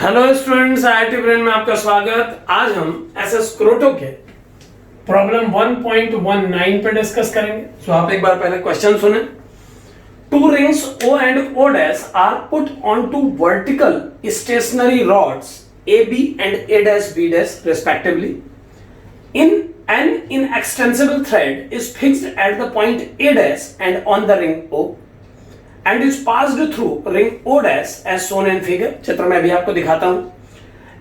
Hello students, IIT brain में आपका स्वागत। आज हम S.S.Krotov के प्रॉब्लम 1.19 पे डिस्कस करेंगे। सो आप एक बार पहले क्वेश्चन सुने। To rings O and O dash are put onto vertical stationary rods AB and A dash B dash respectively. An inextensible thread is fixed at the point A dash and on the ring O and is passed through ring O dash as shown in figure। चित्र में भी आपको दिखाता हूं।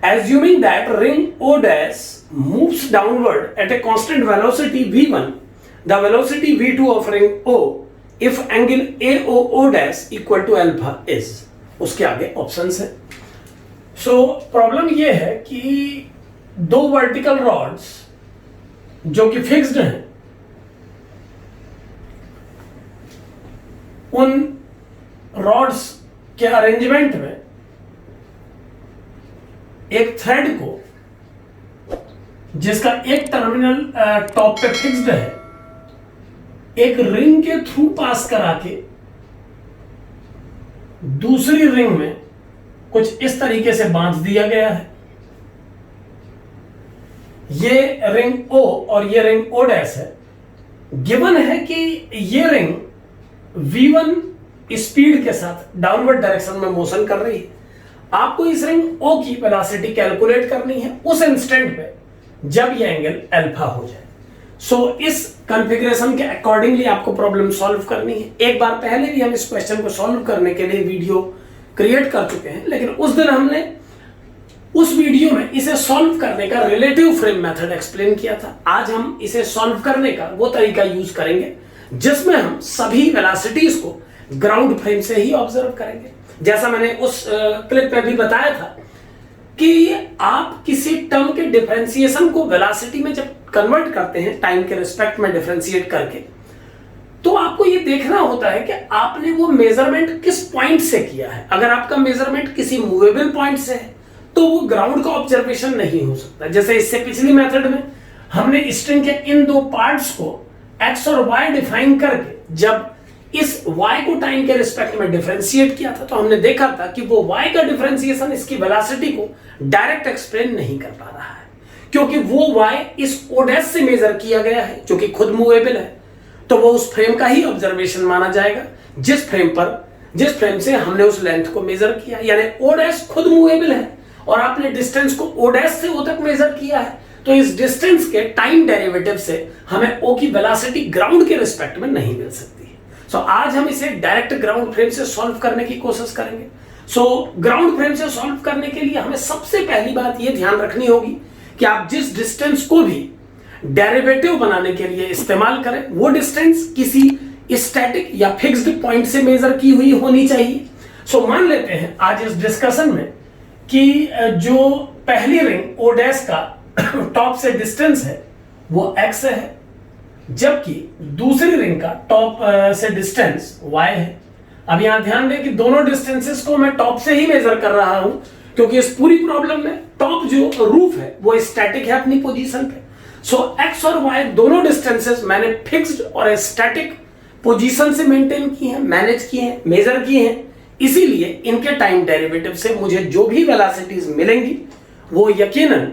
Assuming that ring O dash moves downward at a constant velocity v1, the velocity v2 of ring O if angle AOO dash equal to alpha is। उसके आगे options है। So problem ये है कि दो वर्टिकल रॉड्स जो कि fixed हैं, उन रॉड्स के अरेंजमेंट में एक थ्रेड को, जिसका एक टर्मिनल टॉप पे फिक्स्ड है, एक रिंग के थ्रू पास करा के दूसरी रिंग में कुछ इस तरीके से बांध दिया गया है। ये रिंग O और ये रिंग O डैश है। गिवन है कि ये रिंग V1 स्पीड के साथ डाउनवर्ड डायरेक्शन में मोशन कर रही है। आपको इस रिंग O की वेलोसिटी कैलकुलेट करनी है उस इंस्टेंट पे जब ये एंगल अल्फा हो जाए। सो इस कॉन्फ़िगरेशन के अकॉर्डिंगली आपको प्रॉब्लम सॉल्व करनी है। एक बार पहले भी हम इस क्वेश्चन को सॉल्व करने के लिए वीडियो क्रिएट कर चुके हैं, लेकिन उस दिन हमने उस वीडियो में इसे सॉल्व करने का रिलेटिव फ्रेम मेथड एक्सप्लेन किया था। आज हम इसे सॉल्व करने का वो तरीका यूज करेंगे जिसमें हम सभी वेलोसिटीज को ग्राउंड फ्रेम से ही ऑब्जर्व करेंगे। जैसा मैंने उस क्लिप में भी बताया था कि आप किसी टर्म के डिफरेंशिएशन को वेलोसिटी में जब कन्वर्ट करते हैं, टाइम के रिस्पेक्ट में डिफरेंशिएट करके, तो आपको ये देखना होता है कि आपने वो मेजरमेंट किस पॉइंट से किया है। अगर आपका मेजरमेंट किसी मूवेबल पॉइंट से है तो वो ग्राउंड का ऑब्जर्वेशन नहीं हो सकता। जैसे इससे पिछली मेथड में हमने स्ट्रिंग के इन दो पार्ट्स को x और y डिफाइन करके जब इस y को टाइम के रिस्पेक्ट में डिफरेंशिएट किया था, तो हमने देखा था कि वो y का डिफरेंशिएशन इसकी वेलोसिटी को डायरेक्ट एक्सप्लेन नहीं कर पा रहा है, क्योंकि वो y इस O डैश से मेजर किया गया है जो कि खुद मूवेबल है। तो वो उस फ्रेम का ही ऑब्जर्वेशन माना जाएगा जिस फ्रेम से हमने उस लेंथ को मेजर किया। यानी O डैश खुद मूवेबल है और आपने डिस्टेंस को O डैश से O तक मेजर किया है, तो इस डिस्टेंस के टाइम डेरिवेटिव से हमें O की वेलोसिटी ग्राउंड के रिस्पेक्ट में नहीं मिल सकती है। सो आज हम इसे डायरेक्ट ग्राउंड फ्रेम से सॉल्व करने की कोशिश करेंगे। सो ग्राउंड फ्रेम से सॉल्व करने के लिए हमें सबसे पहली बात यह ध्यान रखनी होगी कि आप जिस डिस्टेंस को भी डेरिवेटिव बनाने के लिए इस्तेमाल करें, वो डिस्टेंस किसी स्टैटिक या फिक्स्ड पॉइंट से मेजर की हुई होनी चाहिए। सो मान लेते हैं आज इस डिस्कशन में कि जो पहली रिंग O डैश का टॉप से डिस्टेंस है वो x है, जबकि दूसरी रिंग का टॉप से डिस्टेंस y है। अब यहां ध्यान दें कि दोनों डिस्टेंसेस को मैं टॉप से ही मेजर कर रहा हूं, क्योंकि इस पूरी प्रॉब्लम में टॉप जो रूफ है वो स्टैटिक है अपनी पोजीशन पे। सो x और y दोनों डिस्टेंसेस मैंने फिक्स्ड और स्टैटिक पोजीशन से मेंटेन की हैं, मैनेज किए हैं, मेजर किए हैं। इसीलिए इनके टाइम डेरिवेटिव से मुझे जो भी वेलोसिटीज मिलेंगी वो यकीनन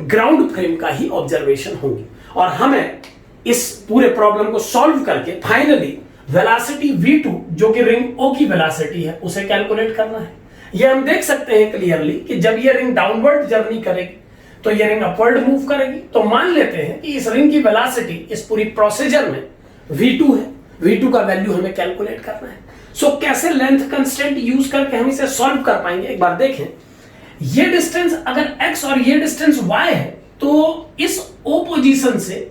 ग्राउंड फ्रेम का ही ऑब्जर्वेशन होंगी, और हमें इस पूरे प्रॉब्लम को सॉल्व करके फाइनली वेलोसिटी v2 जो कि रिंग O की वेलोसिटी है उसे कैलकुलेट करना है। ये हम देख सकते हैं क्लियरली कि जब ये रिंग डाउनवर्ड जर्नी करेगी तो ये रिंग अपवर्ड मूव करेगी। तो मान लेते हैं कि इस रिंग की वेलोसिटी इस पूरी प्रोसीजर में v2 है। v2 का वैल्यू हमें कैलकुलेट करना है। सो कैसे लेंथ कंस्टेंट यूज करके हम इसे सॉल्व कर पाएंगे, एक बार देखें। ये डिस्टेंस अगर x और ये डिस्टेंस y है, तो इस O पोजीशन से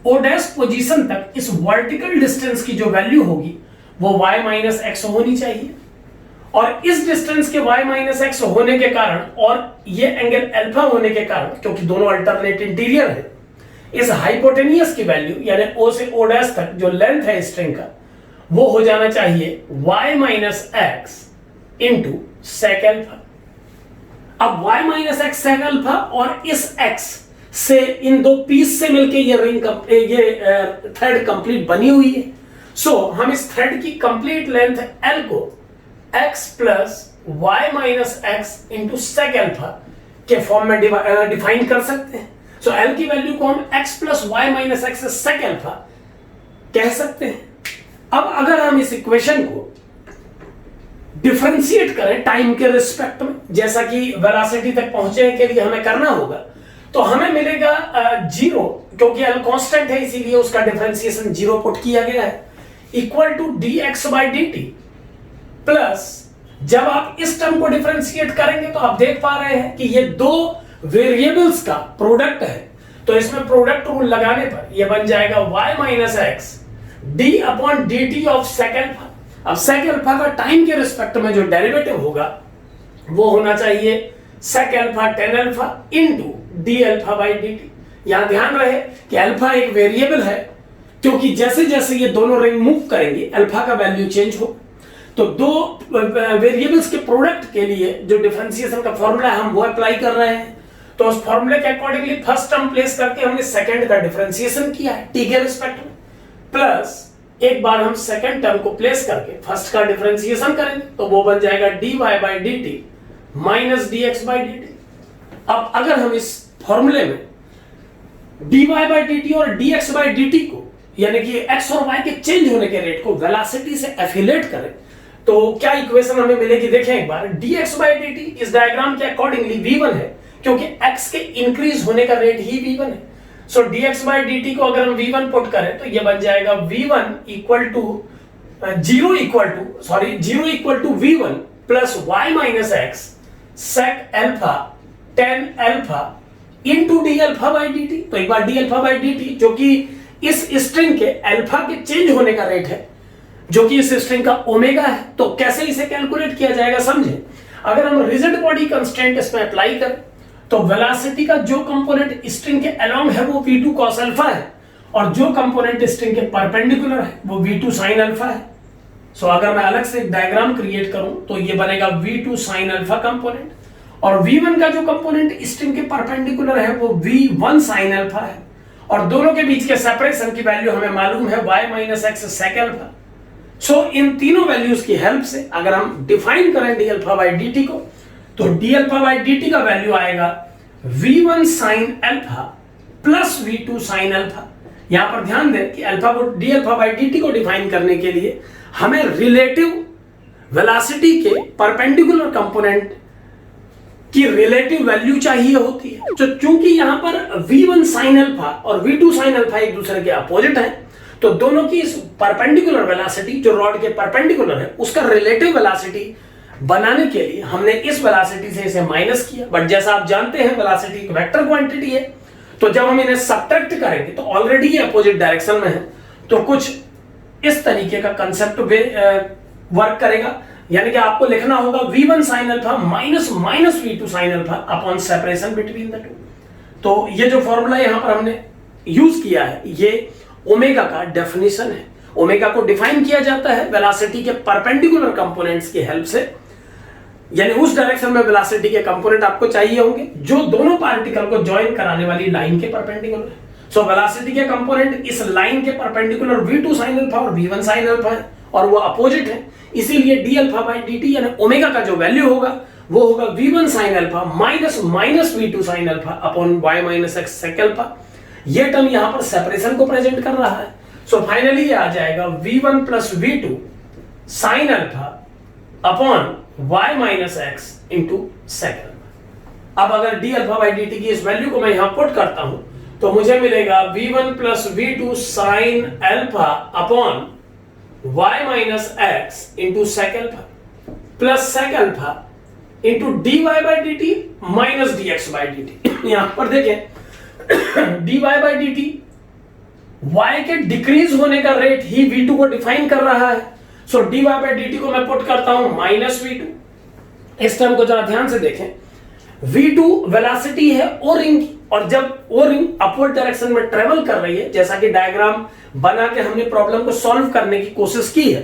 O डैश पोजीशन तक इस वर्टिकल डिस्टेंस की जो वैल्यू होगी वो y माइनस x होनी चाहिए, और इस डिस्टेंस के y माइनस x होने के कारण और ये एंगल अल्फा होने के कारण, क्योंकि दोनों अल्टरनेट इंटीरियर है, इस हाइपोटेनियस की वैल्यू यानी O से O डैश तक जो लेंथ है स्ट्रिंग का वो हो जाना चाहिए y minus X into sec alpha. अब y minus x sec alpha और इस x से इन दो पीस से मिलके ये रिंग ये थ्रेड कंप्लीट बनी हुई है। सो हम इस थ्रेड की कंप्लीट लेंथ L को x plus y minus X into sec alpha के फॉर्म में डिफाइन कर सकते हैं। सो L की वैल्यू को हम x plus Y minus x sec alpha कह सकते हैं। अब अगर हम इस इक्वेशन को डिफरेंशिएट करें टाइम के रिस्पेक्ट में, जैसा कि वेलोसिटी तक पहुंचने के लिए हमें करना होगा, तो हमें मिलेगा 0, क्योंकि L कांस्टेंट है इसीलिए उसका डिफरेंशिएशन 0 पुट किया गया है, equal to dx by dt plus, जब आप इस टर्म को डिफरेंशिएट करेंगे तो आप देख पा रहे हैं कि ये दो वेरिएबल्स का प्रोडक्ट है, तो इसमें प्रोडक्ट रूल लगाने पर यह बन जाएगा y minus X D upon D T of sec alpha. अब सेक अल्फा का टाइम के रिस्पेक्ट में जो डेरिवेटिव होगा वो होना चाहिए sec alpha tan alpha into D alpha by D T. यहां ध्यान रहे कि अल्फा एक वेरिएबल है, क्योंकि जैसे जैसे ये दोनों रिंग मूव करेंगे अल्फा का वैल्यू चेंज हो, तो दो वेरिएबल्स के प्रोडक्ट के लिए जो डिफरेंशिएशन का फॉर्मूला है हम वो अप्लाई कर रहे हैं। तो उस फॉर्मूले के अकॉर्डिंगली फर्स्ट टर्म प्लेस करके हमने सेकंड का डिफरेंशिएशन किया है टी के रिस्पेक्ट में, प्लस एक बार हम सेकंड टर्म को प्लेस करके फर्स्ट का डिफरेंशिएशन करेंगे तो वो बन जाएगा dy by D T minus dx by D T. अब अगर हम इस फॉर्मूले में dy बाई डी टी और dx बाई डी टी को, यानी कि x और y के चेंज होने के रेट को वेलोसिटी से एफिलेट करें तो क्या इक्वेशन हमें मिलेगी, देखें एक बार। dx बाई डी टी इस डायग्राम के अकॉर्डिंगली v1 है, क्योंकि x के इंक्रीज होने का रेट ही v1 है। सो dx बाई dt को अगर हम v1 पुट करें तो ये बन जाएगा v1 equal to 0 equal to v1 plus y minus x sec alpha tan alpha into D alpha by D t. तो एक बार d alpha by D t जो कि इस स्ट्रिंग के अल्फा के चेंज होने का रेट है, जो कि इस स्ट्रिंग का ओमेगा है, तो कैसे इसे कैलकुलेट किया जाएगा समझे। अगर हम रिजिड बॉडी कंस्टेंट इसमें अप्लाई करें तो वेलोसिटी का जो कंपोनेंट स्ट्रिंग के अलोंग है वो v2 cos अल्फा है, और जो कंपोनेंट स्ट्रिंग के परपेंडिकुलर है वो v2 sin अल्फा है। सो अगर मैं अलग से एक डायग्राम क्रिएट करूं तो ये बनेगा v2 sin अल्फा कंपोनेंट, और v1 का जो कंपोनेंट स्ट्रिंग के परपेंडिकुलर है वो v1 sin अल्फा है, और दोनों के बीच के सेपरेशन की वैल्यू हमें मालूम है y minus x sec alpha. So इन तीनों वैल्यूज की हेल्प से अगर हम डिफाइन करें d alpha by D t को, तो d alpha by D t का वैल्यू आएगा v1 sin alpha plus v2 sin alpha. यहां पर ध्यान दें कि अल्फा को d alpha by D t को डिफाइन करने के लिए हमें रिलेटिव वेलोसिटी के परपेंडिकुलर कंपोनेंट की रिलेटिव वैल्यू चाहिए होती है। तो चूंकि यहां पर v1 sin अल्फा और v2 sin अल्फा एक दूसरे के अपोजिट हैं, तो दोनों की इस परपेंडिकुलर वेलोसिटी जो रॉड के परपेंडिकुलर है उसका रिलेटिव वेलोसिटी बनाने के लिए हमने इस वेलोसिटी से इसे माइनस किया। बट जैसा आप जानते हैं वेलोसिटी एक वेक्टर क्वांटिटी है, तो जब हम इन्हें सब्ट्रैक्ट करेंगे तो ऑलरेडी ये अपोजिट डायरेक्शन में है, तो कुछ इस तरीके का कंसेप्ट वर्क करेगा। यानी कि आपको लिखना होगा v1 sin alpha minus minus v2 sin alpha upon separation between the two. तो ये जो फॉर्मूला यहां पर हमने यूज किया है ये ओमेगा का डेफिनेशन है। ओमेगा को डिफाइन किया जाता है वेलोसिटी के परपेंडिकुलर कंपोनेंट्स की हेल्प से, यानी उस डायरेक्शन में वेलोसिटी के कंपोनेंट आपको चाहिए होंगे जो दोनों पार्टिकल को ज्वाइन कराने वाली लाइन के परपेंडिकुलर है। सो वेलोसिटी के कंपोनेंट इस लाइन के परपेंडिकुलर v2 sin अल्फा और v1 sin अल्फा है, और वो अपोजिट है, इसीलिए D alpha by D T यानी ओमेगा का जो वैल्यू होगा वो होगा v1 sin alpha minus minus v2 sin alpha upon y minus x sec alpha. ये टर्म यहां पर सेपरेशन को प्रेजेंट कर रहा है। सो फाइनली ये आ जाएगा v1 plus v2 sin alpha upon y minus X into sec alpha. अब अगर D alpha by D T की इस वैल्यू को मैं यहां पुट करता हूं तो मुझे मिलेगा v1 plus v2 sin alpha upon y minus X into sec alpha plus sec alpha into D Y by D T minus D X by D T. यहां पर देखें D Y by D T y के decrease होने का rate ही v2 को define कर रहा है। सो dy बाई dt को मैं पुट करता हूं माइनस v2। इस टर्म को जरा ध्यान से देखें, v2 वेलोसिटी है ओ रिंग की, और जब ओ रिंग अपवर्ड डायरेक्शन में ट्रेवल कर रही है, जैसा कि डायग्राम बना के हमने प्रॉब्लम को सॉल्व करने की कोशिश की है,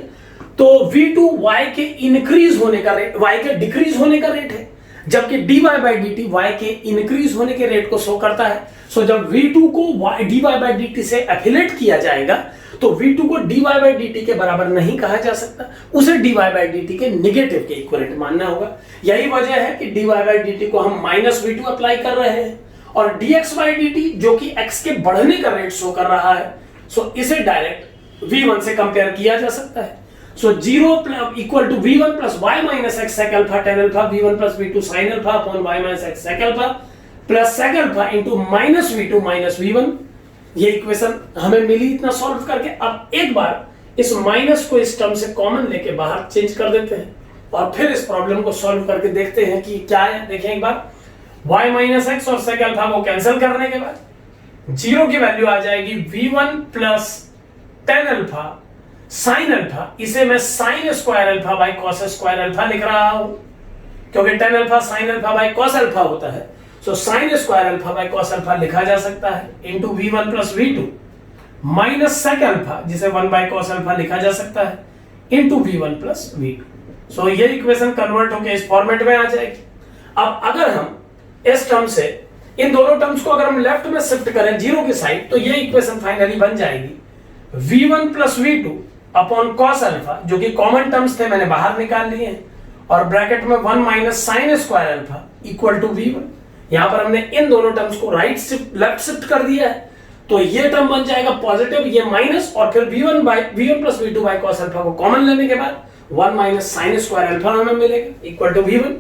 तो v2 y के इंक्रीज होने का रेट, y के डिक्रीज होने का रेट है, जबकि dy बाई dt y के इंक्रीज होने के रेट को शो करता है। सो जब v2 को dy बाई dt से एफिलेट किया जाएगा तो v2 को dy बाई dt के बराबर नहीं कहा जा सकता, उसे dy बाई dt के निगेटिव के इक्विवेलेंट मानना होगा। यही वजह है कि dy बाई dt को हम माइनस v2 अप्लाई कर रहे हैं, और dx बाई dt जो कि x के बढ़ने का रेट शो कर रहा है, सो इसे डायरेक्ट v1 से कंपेयर किया जा सकता है। So 0 equal to v1 plus y minus x sec alpha tan alpha v1 plus v2 sin alpha upon y minus x sec alpha plus sec alpha into minus v2 minus v1। ये equation हमें मिली इतना solve करके। अब एक बार इस minus को इस term से कॉमन लेके बाहर चेंज कर देते हैं और फिर इस प्रॉब्लम को सॉल्व करके देखते हैं कि क्या है। देखें एक बार, y माइनस x और sec अल्फा को कैंसिल करने के बाद 0 की वैल्यू आ जाएगी v1 plus tan alpha sin alpha, इसे मैं sin square alpha by cos square alpha लिख रहा हूं, क्योंकि tan alpha sin alpha by cos alpha होता है। सो sin square alpha by cos alpha लिखा जा सकता है into v1 plus v2 minus sec alpha, जिसे 1 बाई cos अल्फा लिखा जा सकता है, इंटू v1 प्लस v2। सो ये इक्वेशन कन्वर्ट होकर इस फॉर्मेट में आ जाएगी। अब अगर हम इस टर्म से इन दोनों टर्म्स को अगर हम लेफ्ट में शिफ्ट करें 0 की साइड, तो ये इक्वेशन फाइनली बन जाएगी v1 plus v2 upon cos alpha, जो कि कॉमन टर्म्स थे मैंने बाहर निकाल लिए हैं, और ब्रैकेट में 1 minus sin square alpha equal to v1। यहां पर हमने इन दोनों टर्म्स को राइट शिफ्ट लेफ्ट शिफ्ट कर दिया है, तो ये टर्म बन जाएगा पॉजिटिव, ये माइनस, और फिर v1 plus v2 by cos alpha को कॉमन लेने के बाद 1 माइनस sin स्क्वायर अल्फा हमें मिलेगा इक्वल टू v1।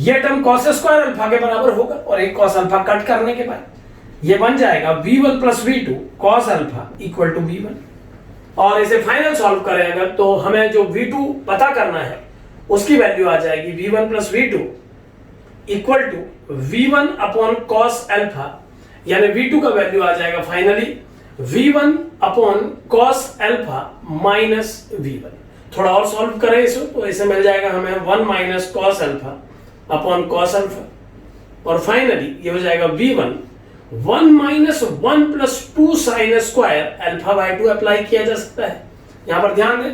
ये टर्म cos स्क्वायर अल्फा के बराबर होगा, और एक cos अल्फा कट करने के बाद ये बन जाएगा v1 plus v2 cos alpha equal to v1। और इसे फाइनल सॉल्व करें अगर, तो हमें जो v2 पता करना है उसकी वैल्यू आ जाएगी v1 plus v2 equal to v1 upon cos alpha, यानी v2 का वैल्यू आ जाएगा finally v1 upon cos alpha minus v1। थोड़ा और सॉल्व करें इसे, तो इसे मिल जाएगा हमें 1 minus cos alpha upon cos alpha, और फाइनली ये हो जाएगा v1 1 minus 1 plus 2 sin square alpha by 2 apply किया जा सकता है। यहां पर ध्यान दें,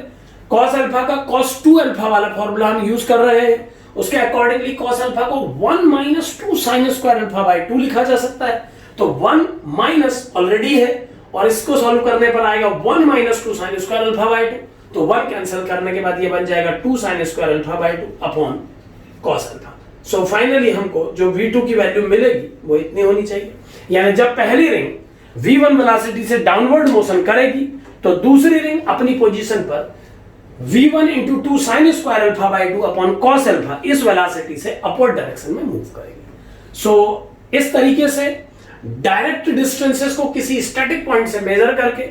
cos अल्फा का cos 2 अल्फा वाला फॉर्मूला हम यूज कर रहे हैं, उसके अकॉर्डिंगली cos अल्फा को 1 minus 2 sin square alpha by 2 लिखा जा सकता है। तो 1 माइनस ऑलरेडी है, और इसको सॉल्व करने पर आएगा 1 minus 2 sin square alpha by 2, तो 1 कैंसिल करने के बाद ये बन जाएगा 2 sin square alpha by 2 upon cos alpha. So finally हमको जो v2 की वैल्यू मिलेगी वो इतनी होनी चाहिए, यानी जब पहली रिंग v1 वेलोसिटी से डाउनवर्ड मोशन करेगी, तो दूसरी रिंग अपनी पोजीशन पर v1 into 2 sin square alpha by 2 upon cos alpha इस वेलोसिटी से अपवर्ड डायरेक्शन में मूव करेगी। सो इस तरीके से डायरेक्ट डिस्टेंसेस को किसी स्टैटिक पॉइंट से मेजर करके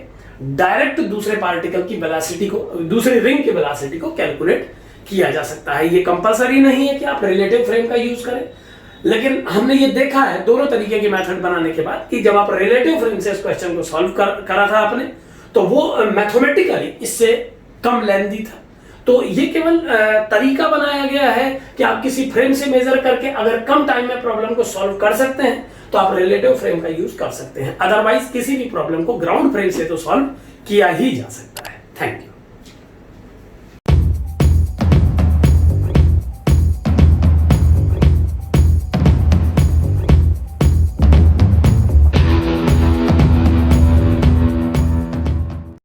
डायरेक्ट दूसरे पार्टिकल की वेलोसिटी को, दूसरी रिंग की वेलोसिटी को कैलकुलेट किया जा सकता है। ये कंपलसरी नहीं है कि आप रिलेटिव फ्रेम का यूज करें, लेकिन हमने ये देखा है दोनों तरीके की मेथड बनाने के बाद कि जब आप रिलेटिव फ्रेम से इस क्वेश्चन को सॉल्व करा था आपने, तो वो मैथमेटिकली इससे कम लेंथी था। तो ये केवल तरीका बनाया गया है कि आप किसी फ्रेम से मेजर करके अगर कम टाइम में प्रॉब्लम को सॉल्व कर सकते हैं तो आप रिलेटिव फ्रेम का यूज कर सकते हैं, अदरवाइज किसी भी प्रॉब्लम को ग्राउंड फ्रेम से तो सॉल्व किया ही जा सकता है। Thank you.